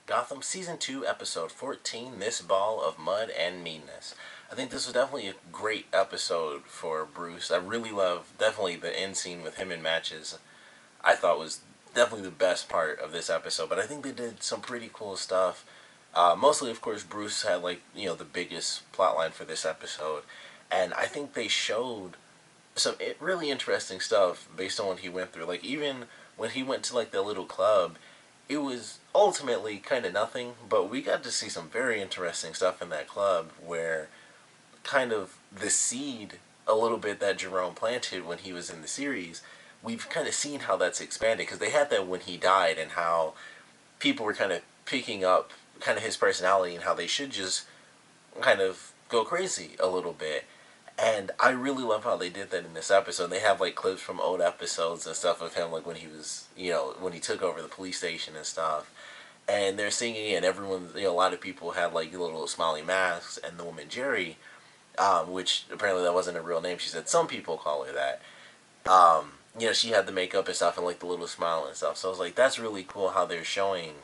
Gotham Season 2, Episode 14, This Ball of Mud and Meanness. I think this was definitely a great episode for Bruce. I really love, definitely, the end scene with him in matches. I thought was definitely the best part of this episode, but I think they did some pretty cool stuff. Mostly, of course, Bruce had, the biggest plotline for this episode. And I think they showed some really interesting stuff based on what he went through. Like, even when he went to, the little club, it was ultimately kind of nothing, but we got to see some very interesting stuff in that club where kind of the seed a little bit that Jerome planted when he was in the series, we've kind of seen how that's expanded because they had that when he died and how people were kind of picking up kind of his personality and how they should just kind of go crazy a little bit. And I really love how they did that in this episode. They have clips from old episodes and stuff of him, like when he was, when he took over the police station and stuff. And they're singing, and everyone, a lot of people had little smiley masks. And the woman Jerry, which apparently that wasn't a real name. She said some people call her that. She had the makeup and stuff and the little smile and stuff. So I was like, that's really cool how they're showing,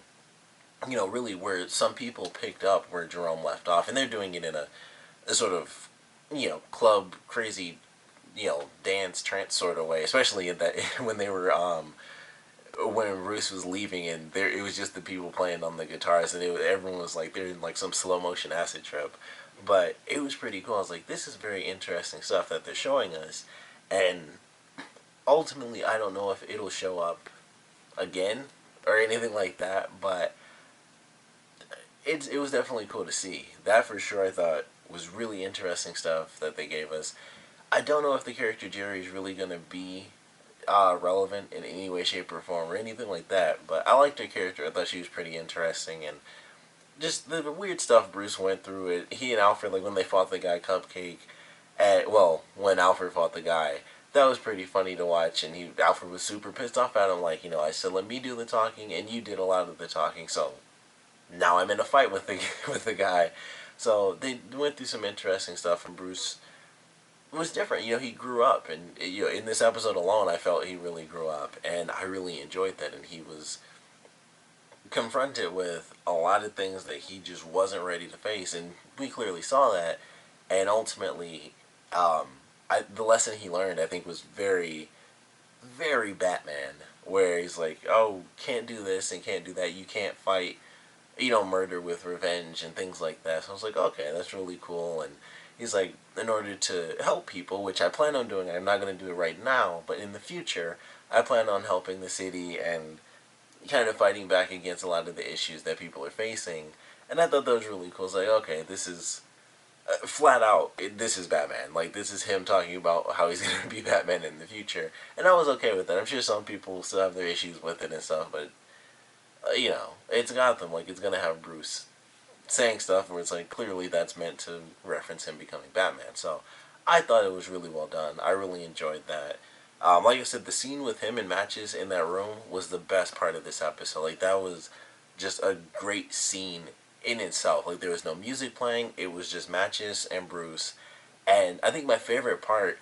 really where some people picked up where Jerome left off, and they're doing it in a sort of club crazy, dance trance sort of way, especially in that when they were when Bruce was leaving and there it was just the people playing on the guitars and everyone was they're in some slow motion acid trip, but it was pretty cool. I was like, this is very interesting stuff that they're showing us, and ultimately I don't know if it'll show up again or anything like that, but it was definitely cool to see that for sure. I thought was really interesting stuff that they gave us. I don't know if the character Jerry is really going to be relevant in any way, shape, or form or anything like that, but I liked her character. I thought she was pretty interesting, and just the weird stuff Bruce went through. It. He and Alfred, when they fought the guy Cupcake, when Alfred fought the guy, that was pretty funny to watch, and Alfred was super pissed off at him, I said, let me do the talking, and you did a lot of the talking, so now I'm in a fight with the with the guy. So they went through some interesting stuff, and Bruce was different. He grew up, and in this episode alone, I felt he really grew up, and I really enjoyed that. And he was confronted with a lot of things that he just wasn't ready to face, and we clearly saw that. And ultimately, the lesson he learned, I think, was very, very Batman, where he's like, "Oh, can't do this and can't do that. You can't fight." Murder with revenge and things like that. So I was like, okay, that's really cool. And he's like, in order to help people, which I plan on doing, I'm not going to do it right now, but in the future, I plan on helping the city and kind of fighting back against a lot of the issues that people are facing. And I thought that was really cool. It's like, okay, this is flat out, this is Batman. This is him talking about how he's going to be Batman in the future. And I was okay with that. I'm sure some people still have their issues with it and stuff, but it's Gotham. It's gonna have Bruce saying stuff where it's clearly that's meant to reference him becoming Batman. So I thought it was really well done. I really enjoyed that. Like I said, the scene with him in matches in that room was the best part of this episode. That was just a great scene in itself. There was no music playing. It was just Matches and Bruce. And I think my favorite part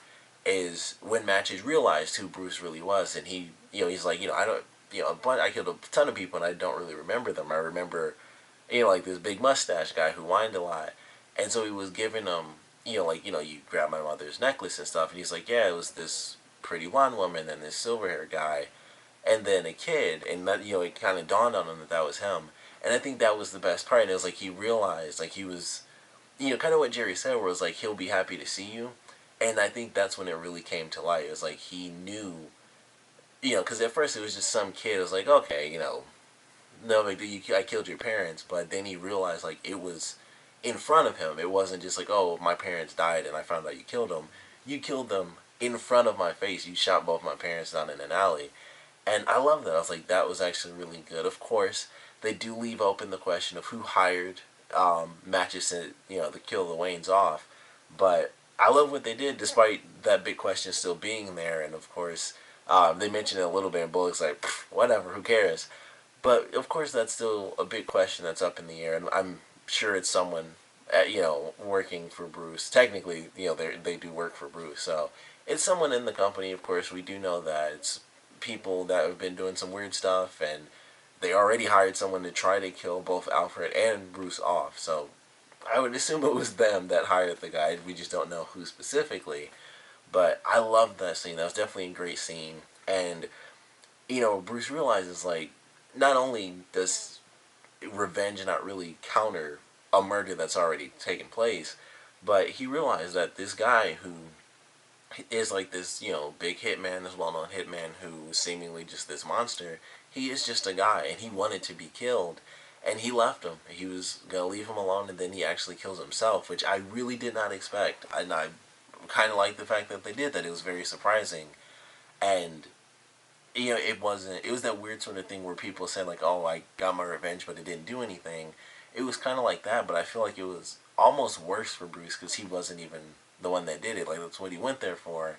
is when Matches realized who Bruce really was, and he's like, I don't. But I killed a ton of people and I don't really remember them. I remember, this big mustache guy who whined a lot. And so he was giving them, you grab my mother's necklace and stuff. And he's like, yeah, it was this pretty blonde woman and this silver haired guy. And then a kid. And that, it kind of dawned on him that that was him. And I think that was the best part. And it was he realized, he was, kind of what Jerry said, where it was he'll be happy to see you. And I think that's when it really came to light. It was he knew, because at first it was just some kid. It was okay, no big deal. I killed your parents, but then he realized it was in front of him. It wasn't just oh, my parents died and I found out you killed them. You killed them in front of my face. You shot both my parents down in an alley, and I love that. I was that was actually really good. Of course, they do leave open the question of who hired Matches to to kill the Waynes off, but I love what they did despite that big question still being there, and of course. They mentioned it a little bit in Bullock's whatever, who cares? But, of course, that's still a big question that's up in the air, and I'm sure it's someone, working for Bruce. Technically, they do work for Bruce, so it's someone in the company, of course. We do know that. It's people that have been doing some weird stuff, and they already hired someone to try to kill both Alfred and Bruce off. So I would assume it was them that hired the guy. We just don't know who specifically. But I loved that scene. That was definitely a great scene. And, Bruce realizes, like, not only does revenge not really counter a murder that's already taken place, but he realized that this guy who is like this, big hitman, this well-known hitman who is seemingly just this monster, he is just a guy, and he wanted to be killed, and he left him. He was gonna leave him alone, and then he actually kills himself, which I really did not expect. And I kind of like the fact that they did that. It was very surprising, and it wasn't. It was that weird sort of thing where people said like, "Oh, I got my revenge, but it didn't do anything." It was kind of like that, but I feel like it was almost worse for Bruce because he wasn't even the one that did it. Like that's what he went there for,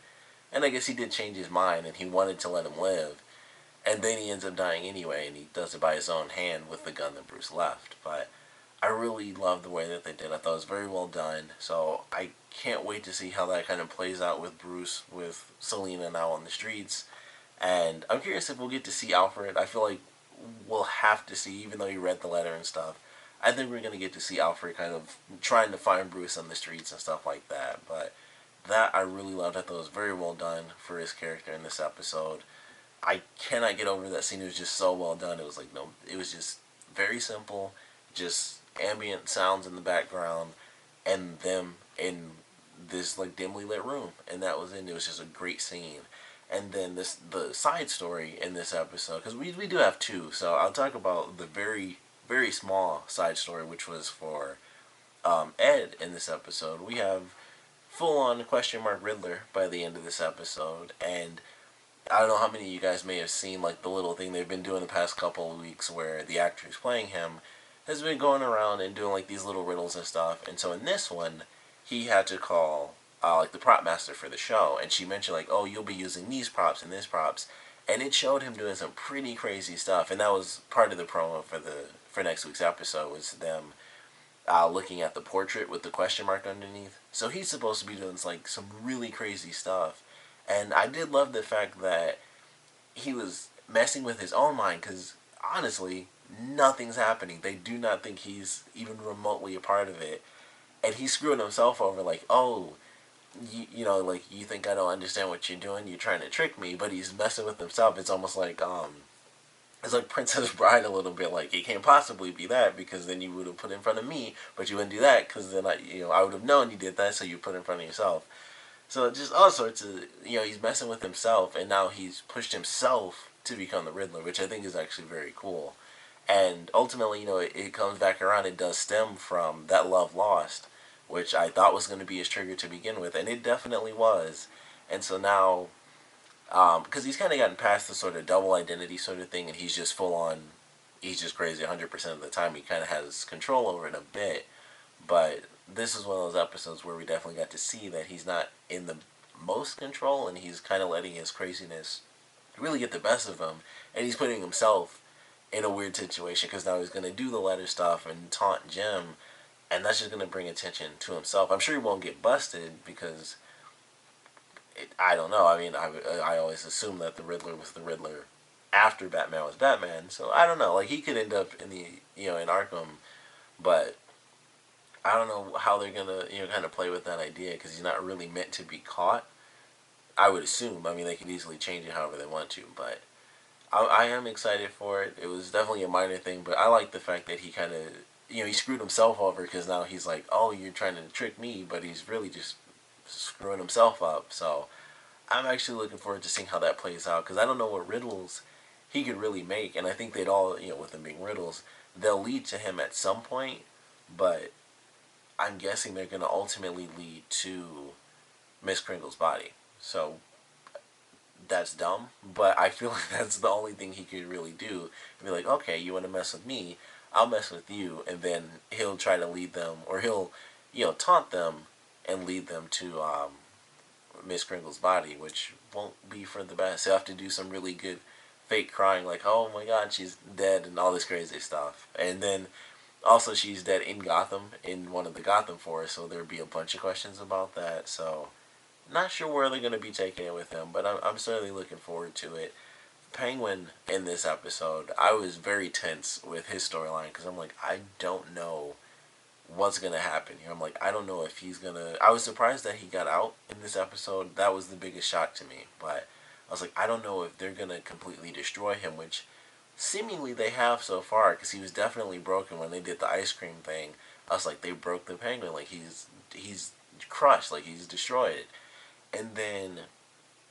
and I guess he did change his mind and he wanted to let him live, and then he ends up dying anyway, and he does it by his own hand with the gun that Bruce left. But I really love the way that they did. I thought it was very well done. So I can't wait to see how that kind of plays out with Bruce, with Selina now on the streets. And I'm curious if we'll get to see Alfred. I feel like we'll have to see, even though you read the letter and stuff. I think we're going to get to see Alfred kind of trying to find Bruce on the streets and stuff like that. But that I really loved. I thought it was very well done for his character in this episode. I cannot get over that scene. It was just so well done. It was like, no, it was just very simple. Just ambient sounds in the background and them in this like dimly lit room. And that was it. It was just a great scene. And then the side story in this episode, because we do have two, so I'll talk about the very, very small side story, which was for Ed in this episode. We have full-on question mark Riddler by the end of this episode, and I don't know how many of you guys may have seen like the little thing they've been doing the past couple of weeks where the actor who's playing him has been going around and doing like these little riddles and stuff, and so in this one, he had to call like the prop master for the show, and she mentioned like, oh, you'll be using these props and this props, and it showed him doing some pretty crazy stuff, and that was part of the promo for next week's episode was them looking at the portrait with the question mark underneath. So he's supposed to be doing like some really crazy stuff, and I did love the fact that he was messing with his own mind because honestly, nothing's happening. They do not think he's even remotely a part of it, and he's screwing himself over like, oh, like, you think I don't understand what you're doing, you're trying to trick me, but he's messing with himself. It's almost like, it's like Princess Bride a little bit, like, it can't possibly be that, because then you would have put it in front of me, but you wouldn't do that, because then I would have known you did that, so you put it in front of yourself. So just all sorts of, he's messing with himself, and now he's pushed himself to become the Riddler, which I think is actually very cool. And ultimately, it comes back around, it does stem from that love lost, which I thought was going to be his trigger to begin with, and it definitely was. And so now, because he's kind of gotten past the sort of double identity sort of thing, and he's just full on, he's just crazy 100% of the time. He kind of has control over it a bit, but this is one of those episodes where we definitely got to see that he's not in the most control, and he's kind of letting his craziness really get the best of him, and he's putting himself in a weird situation, because now he's going to do the letter stuff and taunt Jim, and that's just going to bring attention to himself. I'm sure he won't get busted because, I don't know. I mean, I always assumed that the Riddler was the Riddler after Batman was Batman. So I don't know. Like, he could end up in in Arkham, but I don't know how they're going to, kind of play with that idea because he's not really meant to be caught. I would assume. I mean, they could easily change it however they want to, but I am excited for it. It was definitely a minor thing, but I like the fact that he kind of, he screwed himself over because now he's like, oh, you're trying to trick me, but he's really just screwing himself up. So I'm actually looking forward to seeing how that plays out because I don't know what riddles he could really make, and I think they'd all, with them being riddles, they'll lead to him at some point, but I'm guessing they're going to ultimately lead to Miss Kringle's body. So that's dumb, but I feel like that's the only thing he could really do. Be like, okay, you want to mess with me, I'll mess with you, and then he'll try to lead them, or he'll, taunt them and lead them to Miss Kringle's body, which won't be for the best. He'll have to do some really good fake crying, like, oh my god, she's dead, and all this crazy stuff. And then, also, she's dead in Gotham, in one of the Gotham forests, so there'll be a bunch of questions about that, so not sure where they're going to be taking it with him, but I'm certainly looking forward to it. Penguin in this episode, I was very tense with his storyline because I'm like, I don't know what's gonna happen here. I'm like, I don't know if he's gonna. I was surprised that he got out in this episode. That was the biggest shock to me. But I was like, I don't know if they're gonna completely destroy him, which seemingly they have so far, because he was definitely broken when they did the ice cream thing. I was like, they broke the penguin. Like he's crushed. Like he's destroyed. And then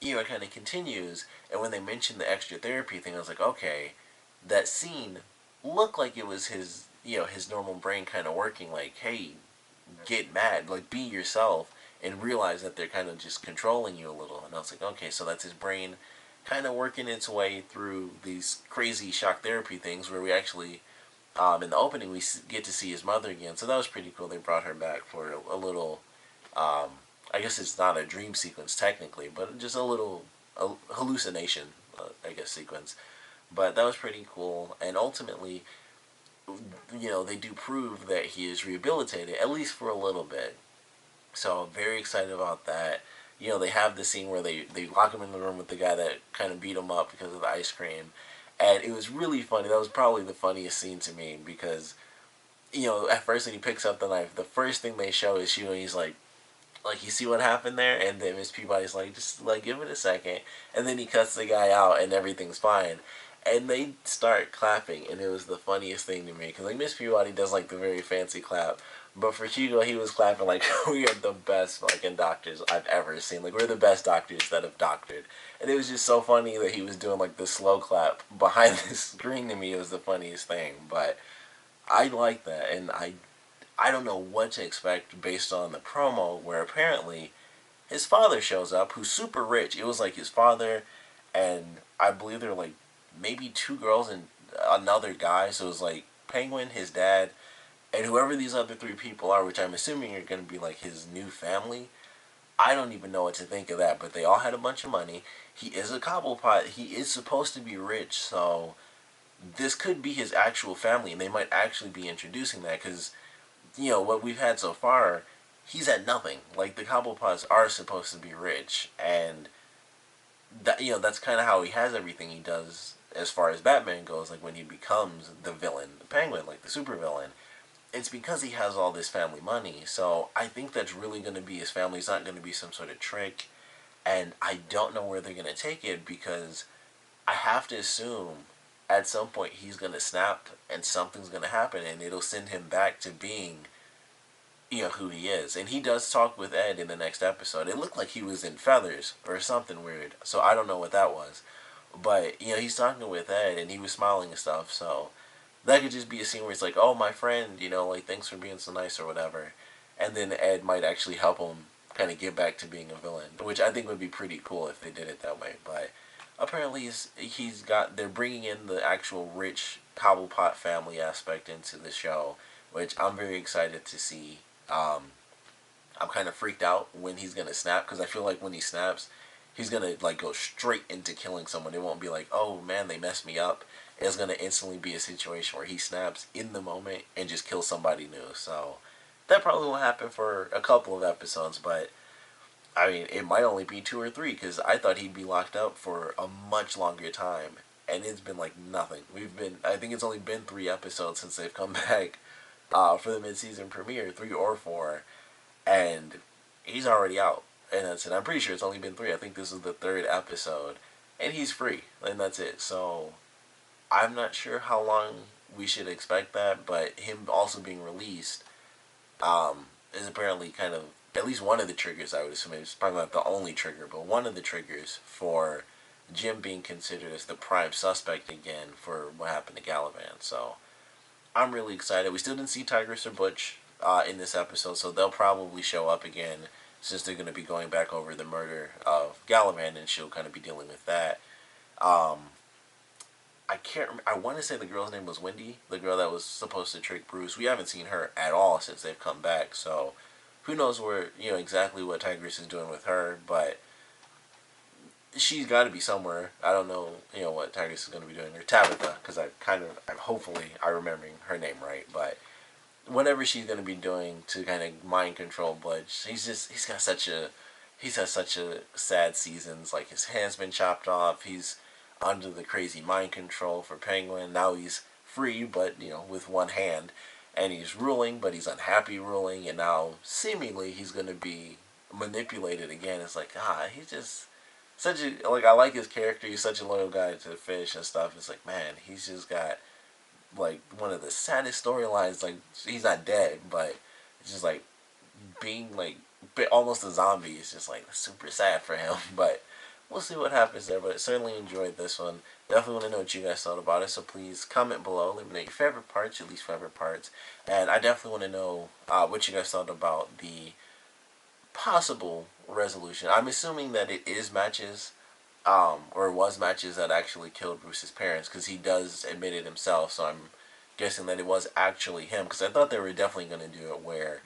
it kind of continues. And when they mentioned the extra therapy thing, I was like, okay, that scene looked like it was his his normal brain kind of working. Like, hey, get mad, like be yourself, and realize that they're kind of just controlling you a little. And I was like, okay, so that's his brain kind of working its way through these crazy shock therapy things where we actually in the opening we get to see his mother again, so that was pretty cool. They brought her back for a little um, I guess it's not a dream sequence technically, but just a little hallucination I guess sequence. But that was pretty cool, and ultimately they do prove that he is rehabilitated, at least for a little bit. So I'm very excited about that. They have the scene where they lock him in the room with the guy that kind of beat him up because of the ice cream. And it was really funny. That was probably the funniest scene to me because, at first when he picks up the knife, the first thing they show is you and he's like, you see what happened there? And then Miss Peabody's like, just, like, give it a second. And then he cuts the guy out and everything's fine. And they start clapping, and it was the funniest thing to me. Because, like, Miss Peabody does, like, the very fancy clap. But for Hugo, he was clapping like, we are the best fucking doctors I've ever seen. Like, we're the best doctors that have doctored. And it was just so funny that he was doing, like, the slow clap behind the screen to me. It was the funniest thing. But I like that, and I don't know what to expect based on the promo where apparently his father shows up, who's super rich. It was like his father, and I believe there were like maybe two girls and another guy. So it was like Penguin, his dad, and whoever these other three people are, which I'm assuming are going to be like his new family. I don't even know what to think of that, but they all had a bunch of money. He is a cobblepot. He is supposed to be rich, so this could be his actual family, and they might actually be introducing that because what we've had so far, he's at nothing. Like the Cobblepots are supposed to be rich, and that's kind of how he has everything he does as far as Batman goes. Like when he becomes the villain, the Penguin, like the super villain, it's because he has all this family money. So I think that's really going to be his family. It's not going to be some sort of trick, and I don't know where they're going to take it because I have to assume at some point he's going to snap and something's going to happen and it'll send him back to being who he is. And he does talk with Ed in the next episode. It looked like he was in feathers or something weird, so I don't know what that was. But he's talking with Ed and he was smiling and stuff, so that could just be a scene where it's like, oh, my friend, like, thanks for being so nice or whatever. And then Ed might actually help him kind of get back to being a villain, which I think would be pretty cool if they did it that way. But apparently they're bringing in the actual rich Cobblepot family aspect into the show, which I'm very excited to see. I'm kind of freaked out when he's gonna snap because I feel like when he snaps, he's gonna like go straight into killing someone. It won't be like, oh man, they messed me up. It's gonna instantly be a situation where he snaps in the moment and just kills somebody new. So that probably won't happen for a couple of episodes, but I mean, it might only be two or three because I thought he'd be locked up for a much longer time, and it's been like nothing. I think it's only been 3 episodes since they've come back for the mid-season premiere, 3 or 4, and he's already out. And that's it. I'm pretty sure it's only been 3. I think this is the 3rd episode, and he's free, and that's it. So I'm not sure how long we should expect that, but him also being released is apparently kind of at least one of the triggers. I would assume it's probably not the only trigger, but one of the triggers for Jim being considered as the prime suspect again for what happened to Galavan. So I'm really excited. We still didn't see Tigress or Butch in this episode, so they'll probably show up again since they're going to be going back over the murder of Galavan, and she'll kind of be dealing with that. Um, I can't. I want to say the girl's name was Wendy, the girl that was supposed to trick Bruce. We haven't seen her at all since they've come back, so who knows where exactly what Tigress is doing with her, but she's got to be somewhere. I don't know what Tigress is going to be doing, or Tabitha, because hopefully I'm remembering her name right, but whatever she's going to be doing to kind of mind control Butch, he's had such a sad seasons. Like his hand's been chopped off. under the crazy mind control for Penguin. Now he's free, but with one hand, and he's ruling, but he's unhappy ruling, and now seemingly he's gonna be manipulated again. It's like he's just such a I like his character. He's such a loyal guy to the fish and stuff. It's like, man, he's just got like one of the saddest storylines. Like, he's not dead, but it's just like being like almost a zombie. It's just like super sad for him. But we'll see what happens there. But certainly enjoyed this one. Definitely want to know what you guys thought about it. So please comment below. Let me know your favorite parts, your least favorite parts, and I definitely want to know what you guys thought about the possible resolution. I'm assuming that it is matches, or was matches that actually killed Bruce's parents, because he does admit it himself. So I'm guessing that it was actually him, because I thought they were definitely going to do it where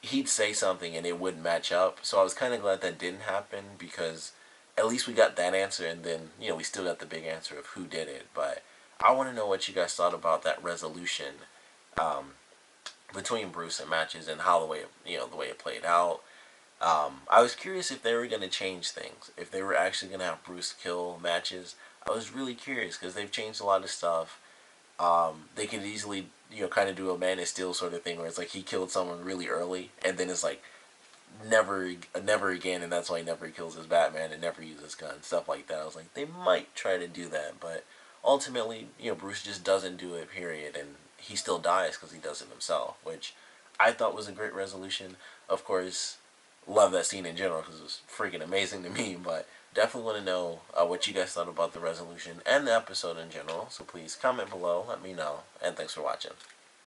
he'd say something and it wouldn't match up. So I was kind of glad that didn't happen, because at least we got that answer, and then we still got the big answer of who did it. But I want to know what you guys thought about that resolution um, between Bruce and matches, and how the way it played out. I was curious if they were going to change things, if they were actually going to have Bruce kill matches. I was really curious, because they've changed a lot of stuff. They could easily, kind of do a Man of Steel sort of thing, where it's like he killed someone really early, and then it's like never again, and that's why he never kills his Batman and never uses guns, stuff like that. I was like, they might try to do that, but ultimately, Bruce just doesn't do it, period, and he still dies because he does it himself, which I thought was a great resolution. Of course, love that scene in general because it was freaking amazing to me, but definitely want to know what you guys thought about the resolution and the episode in general, so please comment below, let me know, and thanks for watching.